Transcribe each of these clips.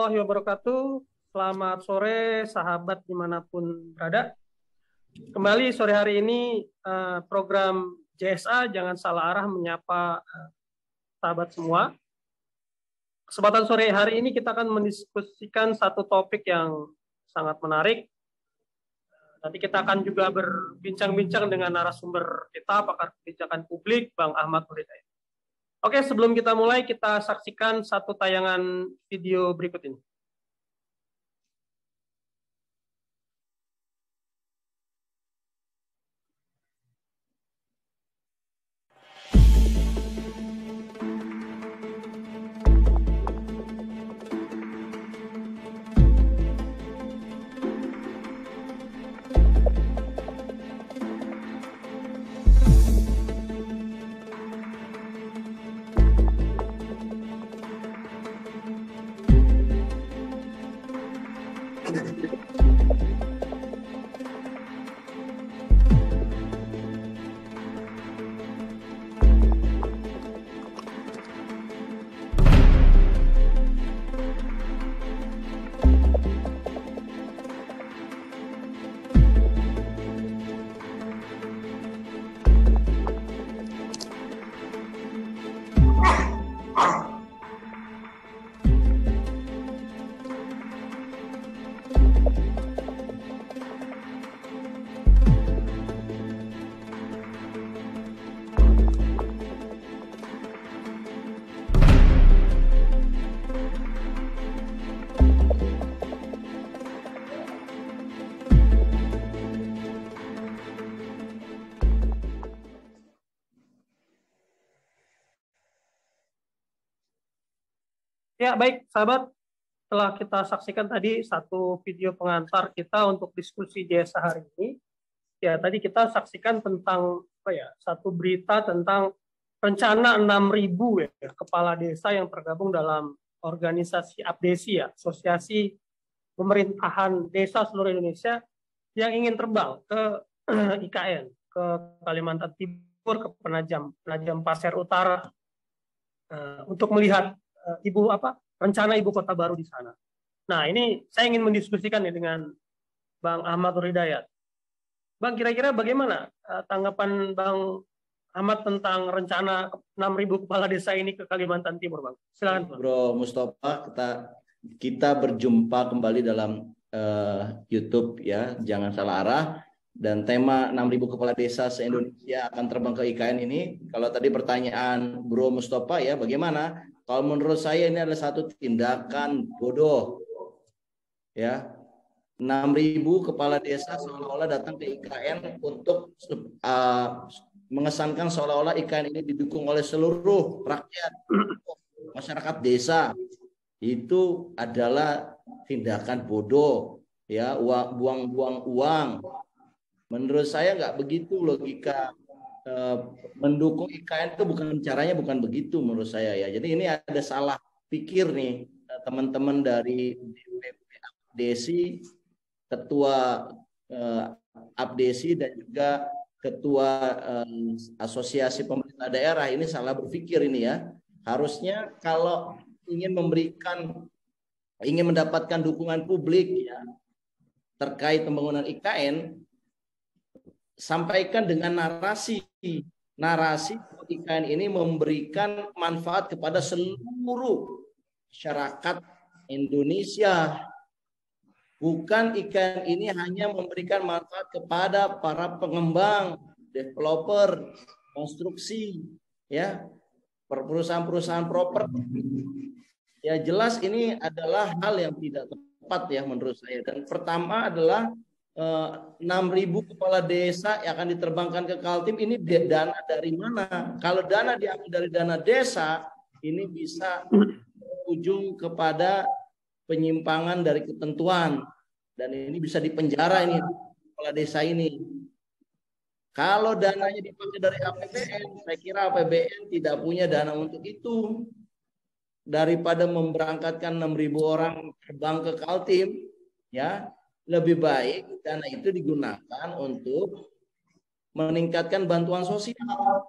warahmatullahi wabarakatuh. Selamat sore sahabat dimanapun berada. Kembali sore hari ini program JSA Jangan Salah Arah menyapa sahabat semua. Kesempatan sore hari ini kita akan mendiskusikan satu topik yang sangat menarik. Nanti kita akan juga berbincang-bincang dengan narasumber kita, pakar kebijakan publik, Bang Ahmad Nurhidayat. Oke, sebelum kita mulai, kita saksikan satu tayangan video berikut ini. Ya, baik, sahabat. Setelah kita saksikan tadi satu video pengantar kita untuk diskusi JSA hari ini. Ya, tadi kita saksikan tentang satu berita tentang rencana 6.000 kepala desa yang tergabung dalam organisasi APDESI, Asosiasi Pemerintahan Desa Seluruh Indonesia, yang ingin terbang ke IKN, ke Kalimantan Timur, ke Penajam Pasir Utara, untuk melihat rencana ibu kota baru di sana. Nah, ini saya ingin mendiskusikan dengan Bang Ahmad Nurhidayat. Bang, kira-kira bagaimana tanggapan Bang Ahmad tentang rencana 6.000 kepala desa ini ke Kalimantan Timur, Bang? Silakan, Bang. Bro Mustafa, kita berjumpa kembali dalam YouTube ya, Jangan Salah Arah, dan tema 6.000 kepala desa se-Indonesia akan terbang ke IKN ini. Kalau tadi pertanyaan Bro Mustafa ya, bagaimana? Kalau menurut saya ini adalah satu tindakan bodoh. Ya. 6.000 kepala desa seolah-olah datang ke IKN untuk mengesankan seolah-olah IKN ini didukung oleh seluruh rakyat, masyarakat desa. Itu adalah tindakan bodoh, ya, buang-buang uang. Menurut saya nggak begitu logika mendukung IKN itu, caranya bukan begitu menurut saya ya. Jadi ini ada salah pikir nih teman-teman dari DPP APDESI, ketua APDESI dan juga ketua asosiasi pemerintah daerah, ini salah berpikir ini ya. Harusnya kalau ingin mendapatkan dukungan publik ya terkait pembangunan IKN, sampaikan dengan narasi IKN ini memberikan manfaat kepada seluruh masyarakat Indonesia. Bukan IKN ini hanya memberikan manfaat kepada para pengembang, developer, konstruksi, ya, perusahaan-perusahaan properti. Ya, jelas ini adalah hal yang tidak tepat ya menurut saya. Dan pertama adalah 6.000 kepala desa yang akan diterbangkan ke Kaltim ini dana dari mana? Kalau dana diambil dari dana desa, ini bisa berujung kepada penyimpangan dari ketentuan, dan ini bisa dipenjara ini kepala desa ini. Kalau dananya dipakai dari APBN, saya kira APBN tidak punya dana untuk itu. Daripada memberangkatkan 6.000 orang terbang ke Kaltim, ya, lebih baik dana itu digunakan untuk meningkatkan bantuan sosial.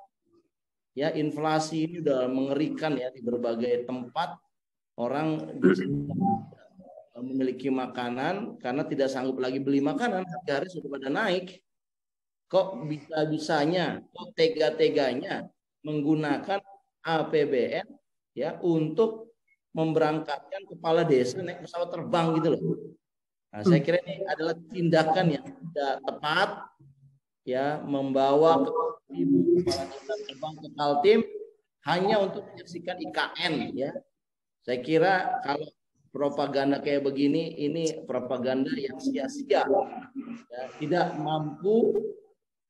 Ya, inflasi ini udah mengerikan ya di berbagai tempat. Orang memiliki makanan karena tidak sanggup lagi beli makanan, harga sudah pada naik. Kok bisa-bisanya, kok tega-teganya menggunakan APBN ya untuk memberangkatkan kepala desa naik pesawat terbang gitu loh. Nah, saya kira ini adalah tindakan yang tidak tepat ya, membawa ibu kepala desa terbang ke Kaltim hanya untuk menyaksikan IKN ya. Saya kira kalau propaganda kayak begini, ini propaganda yang sia-sia ya, tidak mampu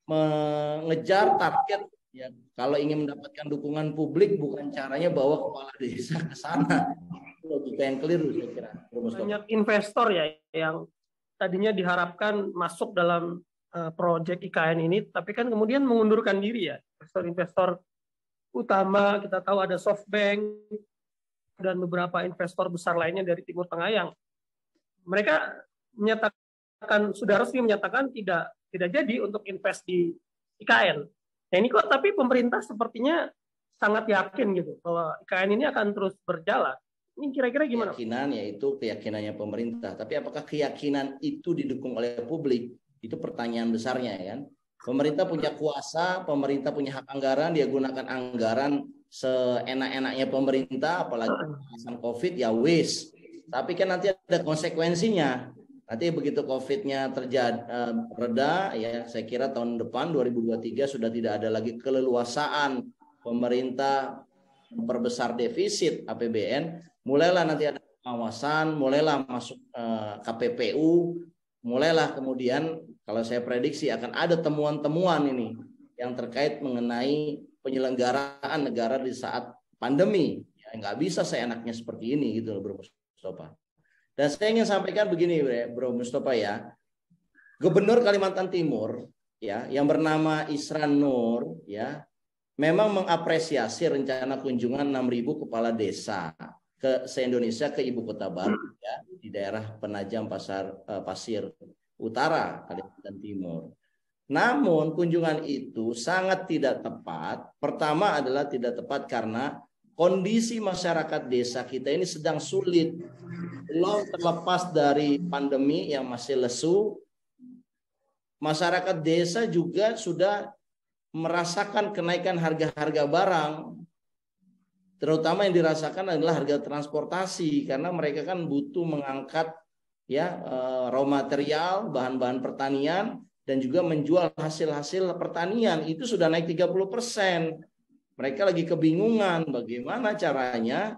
mengejar target ya. Kalau ingin mendapatkan dukungan publik, bukan caranya bawa kepala desa ke sana. Logika yang keliru saya kira. Banyak investor ya yang tadinya diharapkan masuk dalam proyek IKN ini, tapi kan kemudian mengundurkan diri ya. Investor-investor utama kita tahu ada SoftBank dan beberapa investor besar lainnya dari Timur Tengah yang mereka menyatakan, sudah resmi menyatakan tidak jadi untuk invest di IKN. Nah ini kok tapi pemerintah sepertinya sangat yakin gitu bahwa IKN ini akan terus berjalan. Ini kira-kira gimana? Keyakinan yaitu keyakinannya pemerintah. Tapi apakah keyakinan itu didukung oleh publik? Itu pertanyaan besarnya kan. Pemerintah punya kuasa, pemerintah punya hak anggaran, dia gunakan anggaran seenak-enaknya pemerintah, apalagi alasan COVID ya wis. Tapi kan nanti ada konsekuensinya. Nanti begitu COVID-nya terjadi reda ya, saya kira tahun depan 2023 sudah tidak ada lagi keleluasaan pemerintah memperbesar defisit APBN, mulailah nanti ada pengawasan, mulailah masuk KPPU, mulailah kemudian kalau saya prediksi akan ada temuan-temuan ini yang terkait mengenai penyelenggaraan negara di saat pandemi. Ya, nggak bisa seenaknya seperti ini gitu loh Bro Mustafa. Dan saya ingin sampaikan begini Bro Mustafa ya, Gubernur Kalimantan Timur ya yang bernama Isran Nur ya memang mengapresiasi rencana kunjungan 6.000 kepala desa ke se-Indonesia ke ibu kota baru ya, di daerah Penajam Pasir Utara Kalimantan Timur. Namun kunjungan itu sangat tidak tepat. Pertama adalah tidak tepat karena kondisi masyarakat desa kita ini sedang sulit. Belum terlepas dari pandemi yang masih lesu, masyarakat desa juga sudah merasakan kenaikan harga-harga barang, terutama yang dirasakan adalah harga transportasi karena mereka kan butuh mengangkat ya raw material, bahan-bahan pertanian dan juga menjual hasil-hasil pertanian itu sudah naik 30%. Mereka lagi kebingungan bagaimana caranya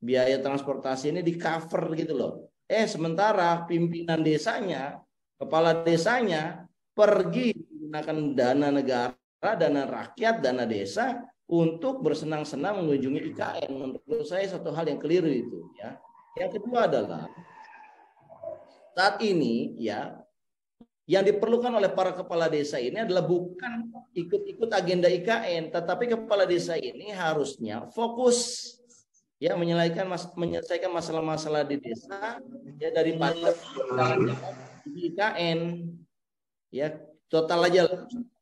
biaya transportasi ini di cover gitu loh. Sementara pimpinan desanya, kepala desanya pergi menggunakan dana negara, dana rakyat, dana desa untuk bersenang-senang mengunjungi IKN. Menurut saya satu hal yang keliru itu ya. Yang kedua adalah saat ini ya yang diperlukan oleh para kepala desa ini adalah bukan ikut-ikut agenda IKN, tetapi kepala desa ini harusnya fokus ya menyelesaikan masalah-masalah di desa ya daripada di IKN. Ya, total aja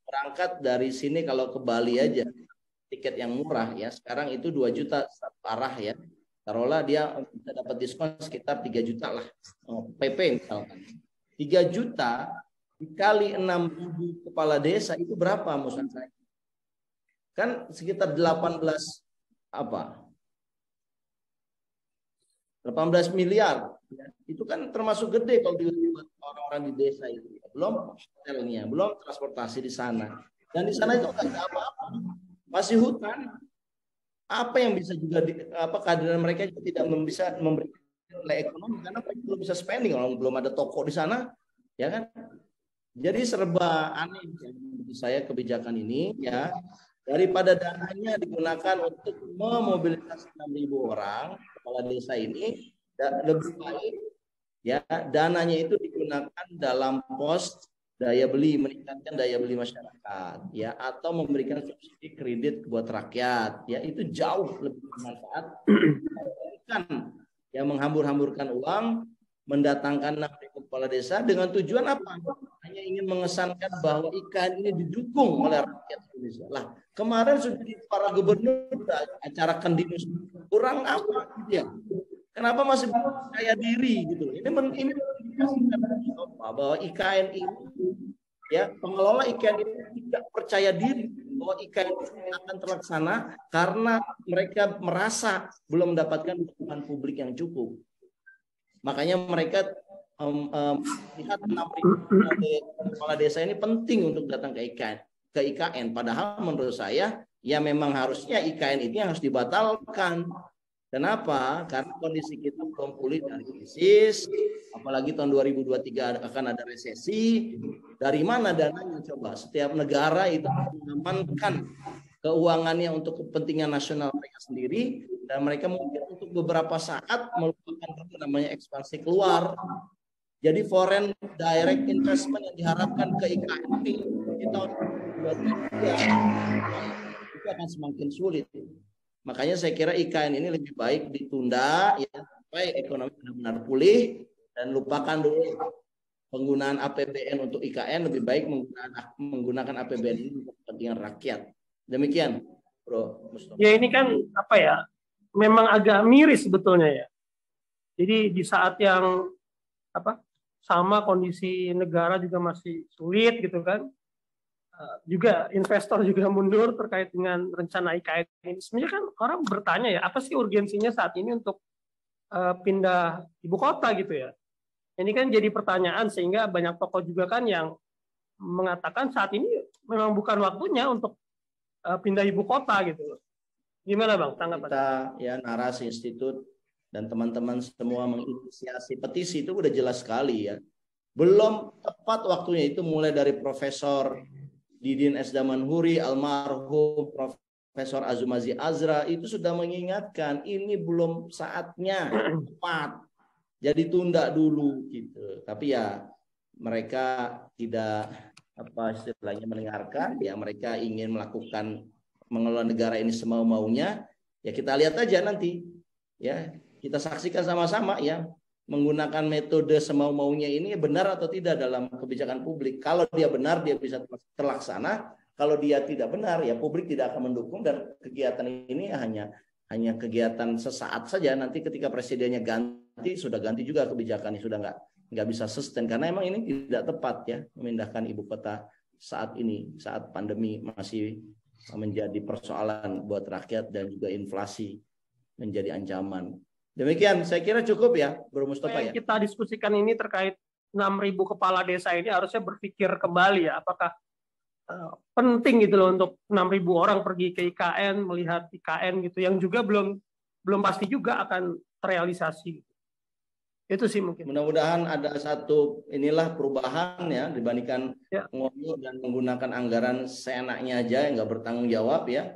berangkat dari sini kalau ke Bali aja tiket yang murah ya sekarang itu 2 juta parah ya, taruhlah dia bisa dapat diskon sekitar 3 juta lah PP misalkan 3 juta dikali 6.000 kepala desa itu berapa maksud saya kan sekitar 18 miliar ya. Itu kan termasuk gede kalau buat orang-orang di desa itu belum hotelnya, belum transportasi di sana dan di sana itu nggak ada apa-apa, masih hutan. Apa yang bisa juga kehadiran mereka juga tidak bisa memberikan nilai ekonomi karena mereka belum bisa spending, kalau belum ada toko di sana ya kan. Jadi serba aneh menurut saya kebijakan ini ya, daripada dananya digunakan untuk memobilisasi 6.000 orang kepala desa ini, lebih baik ya dananya itu digunakan dalam pos daya beli, meningkatkan daya beli masyarakat ya, atau memberikan subsidi kredit buat rakyat ya, itu jauh lebih bermanfaat kan ya menghambur-hamburkan uang mendatangkan 6.000 kepala desa dengan tujuan apa? Hanya ingin mengesankan bahwa IKN ini didukung oleh rakyat Indonesia. Lah, kemarin sudah di para gubernur acara Kendinus kurang apa gitu ya? Kenapa masih percaya diri gitu? Ini mengindikasikan bahwa IKN ini, ya, pengelola IKN ini tidak percaya diri bahwa IKN akan terlaksana karena mereka merasa belum mendapatkan dukungan publik yang cukup. Makanya mereka lihat 6.000 kepala desa ini penting untuk datang ke IKN. Padahal menurut saya ya memang harusnya IKN itu yang harus dibatalkan. Kenapa? Karena kondisi kita belum pulih dari krisis, apalagi tahun 2023 akan ada resesi. Dari mana dananya coba? Setiap negara itu mengamankan keuangannya untuk kepentingan nasional mereka sendiri, dan mereka mungkin untuk beberapa saat melupakan namanya ekspansi keluar. Jadi foreign direct investment yang diharapkan ke IKN di tahun 2023 itu akan semakin sulit. Makanya saya kira IKN ini lebih baik ditunda ya, sampai ekonomi benar-benar pulih, dan lupakan dulu penggunaan APBN untuk IKN, lebih baik menggunakan APBN ini untuk kepentingan rakyat. Demikian, Bro Mustafa. Ya ini kan apa ya, memang agak miris sebetulnya ya. Jadi di saat yang apa sama kondisi negara juga masih sulit gitu kan, juga investor juga mundur terkait dengan rencana IKN ini. Sebenarnya kan orang bertanya ya, apa sih urgensinya saat ini untuk pindah ibu kota gitu ya. Ini kan jadi pertanyaan, sehingga banyak tokoh juga kan yang mengatakan saat ini memang bukan waktunya untuk pindah ibu kota gitu. Gimana Bang tanggapan? Kita ya, Narasi Institut dan teman-teman semua menginisiasi petisi itu udah jelas sekali ya. Belum tepat waktunya, itu mulai dari Profesor Didin S. Damanhuri, almarhum Profesor Azumazi Azra itu sudah mengingatkan ini belum saatnya tepat. Jadi tunda dulu gitu. Tapi ya mereka tidak apa istilahnya mendengarkan, ya mereka ingin melakukan mengelola negara ini semau-maunya. Ya kita lihat aja nanti. Ya, kita saksikan sama-sama ya. Menggunakan metode semau-maunya ini benar atau tidak dalam kebijakan publik. Kalau dia benar, dia bisa terlaksana. Kalau dia tidak benar, ya publik tidak akan mendukung, dan kegiatan ini hanya kegiatan sesaat saja. Nanti ketika presidennya ganti, sudah ganti juga kebijakannya, sudah nggak bisa sustain, karena emang ini tidak tepat ya memindahkan ibu kota saat ini, saat pandemi masih menjadi persoalan buat rakyat dan juga inflasi menjadi ancaman. Demikian, saya kira cukup ya, Bro Mustafa ya. Kita diskusikan ini terkait 6.000 kepala desa ini harusnya berpikir kembali ya, apakah penting gitu loh untuk 6.000 orang pergi ke IKN, melihat IKN gitu, yang juga belum pasti juga akan terrealisasi. Itu sih mungkin. Mudah-mudahan ada satu inilah perubahan ya, dibandingkan ngomong dan menggunakan anggaran seenaknya aja yang nggak bertanggung jawab ya.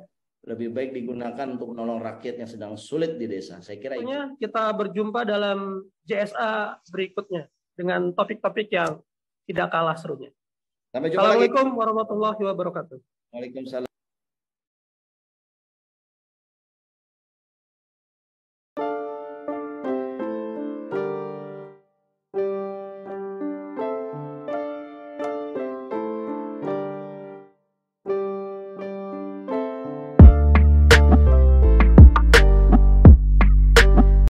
Lebih baik digunakan untuk menolong rakyat yang sedang sulit di desa. Saya kira itu. Kita berjumpa dalam JSA berikutnya dengan topik-topik yang tidak kalah serunya. Sampai jumpa lagi. Assalamualaikum warahmatullahi wabarakatuh. Waalaikumsalam.